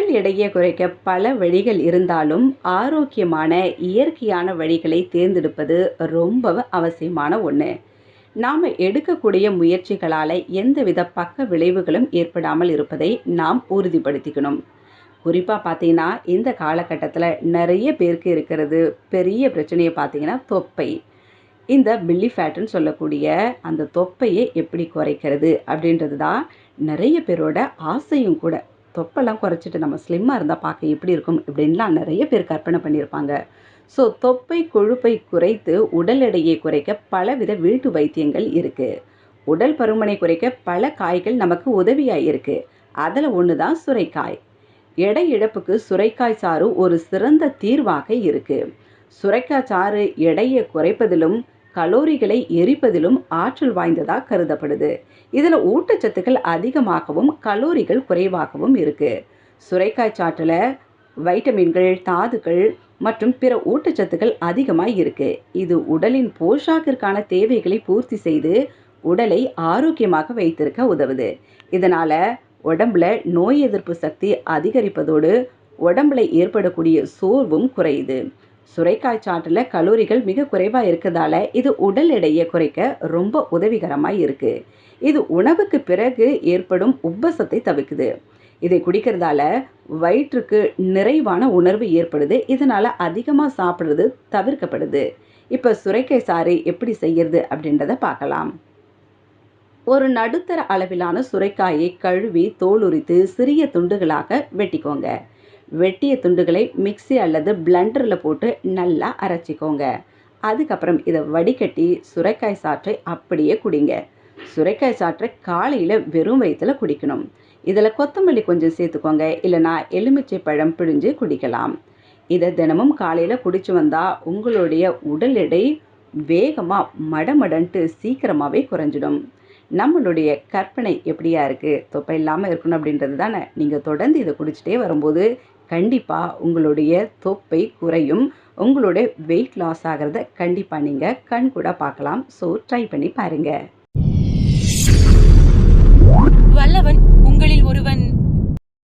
உடல் எடையை குறைக்க பல வழிகள் இருந்தாலும் ஆரோக்கியமான இயற்கையான வழிகளை தேர்ந்தெடுப்பது ரொம்ப அவசியமான ஒன்று. நாம் எடுக்கக்கூடிய முயற்சிகளால் எந்தவித பக்க விளைவுகளும் ஏற்படாமல் இருப்பதை நாம் உறுதிப்படுத்திக்கணும். குறிப்பாக பார்த்தீங்கன்னா இந்த காலகட்டத்தில் நிறைய பேருக்கு இருக்கிறது பெரிய பிரச்சனையை பார்த்தீங்கன்னா தொப்பை. இந்த பில்லி ஃபேட்டுன்னு சொல்லக்கூடிய அந்த தொப்பையை எப்படி குறைக்கிறது அப்படின்றது தான் நிறைய பேரோட ஆசையும் கூட. தொப்பெல்லாம் குறைச்சிட்டு நம்ம ஸ்லிம்மாக இருந்தால் பார்க்க எப்படி இருக்கும் இப்படின்லாம் நிறைய பேர் கற்பனை பண்ணியிருப்பாங்க. ஸோ தொப்பை கொழுப்பை குறைத்து உடல் எடையை குறைக்க பலவித வீட்டு வைத்தியங்கள் இருக்குது. உடல் பருமனை குறைக்க பல காய்கள் நமக்கு உதவியாக இருக்குது. அதில் ஒன்று தான் சுரைக்காய். எடை இழப்புக்கு சுரைக்காய் சாறு ஒரு சிறந்த தீர்வாக இருக்குது. சுரைக்காய் சாறு எடையை குறைப்பதிலும் கலோரிகளை எரிப்பதிலும் ஆற்றல் வாய்ந்ததாக கருதப்படுது. இதில் ஊட்டச்சத்துக்கள் அதிகமாகவும் கலோரிகள் குறைவாகவும் இருக்குது. சுரைக்காய் சாற்றில் வைட்டமின்கள், தாதுக்கள் மற்றும் பிற ஊட்டச்சத்துக்கள் அதிகமாக இருக்குது. இது உடலின் போஷாக்கிற்கான தேவைகளை பூர்த்தி செய்து உடலை ஆரோக்கியமாக வைத்திருக்க உதவுது. இதனால் உடம்புல நோய் எதிர்ப்பு சக்தி அதிகரிப்பதோடு உடம்புல ஏற்படக்கூடிய சோர்வும் குறையுது. சுரைக்காய் சாற்றில் கலோரிகள் மிக குறைவாக இருக்கிறதால இது உடல் எடையை குறைக்க ரொம்ப உதவிகரமாக இருக்குது. இது உணவுக்கு பிறகு ஏற்படும் உப்பசத்தை தவிர்க்குது. இதை குடிக்கிறதால வயிற்றுக்கு நிறைவான உணர்வு ஏற்படுது. இதனால் அதிகமாக சாப்பிட்றது தவிர்க்கப்படுது. இப்போ சுரைக்காய் சாறு எப்படி செய்யறது அப்படின்றத பார்க்கலாம். ஒரு நடுத்தர அளவிலான சுரைக்காயை கழுவி தோல் உரித்து சிறிய துண்டுகளாக வெட்டிக்கோங்க. வெட்டிய துண்டுகளை மிக்ஸி அல்லது பிளண்டரில் போட்டு நல்லா அரைச்சிக்கோங்க. அதுக்கப்புறம் இதை வடிகட்டி சுரைக்காய் சாற்றை அப்படியே குடிங்க. சுரைக்காய் சாற்றை காலையில் வெறும் வயிற்றில் குடிக்கணும். இதில் கொத்தமல்லி கொஞ்சம் சேர்த்துக்கோங்க, இல்லைனா எலுமிச்சை பழம் பிழிஞ்சு குடிக்கலாம். இதை தினமும் காலையில் குடிச்சு வந்தால் உங்களுடைய உடல் எடை வேகமாக மடமடன்ட்டு சீக்கிரமாகவே குறைஞ்சிடும். நம்மளுடைய கற்பனை எப்படியா இருக்குது, தொப்பை இல்லாமல் இருக்கணும் அப்படின்றது தானே. நீங்கள் தொடர்ந்து இதை குடிச்சிட்டே வரும்போது கண்டிப்பாக உங்களுடைய தொப்பை குறையும். உங்களுடைய வெயிட் லாஸ் ஆகிறத கண்டிப்பாக நீங்கள் கண் கூட பார்க்கலாம். ஸோ ட்ரை பண்ணி பாருங்கள். வல்லவன் உங்களில் ஒருவன்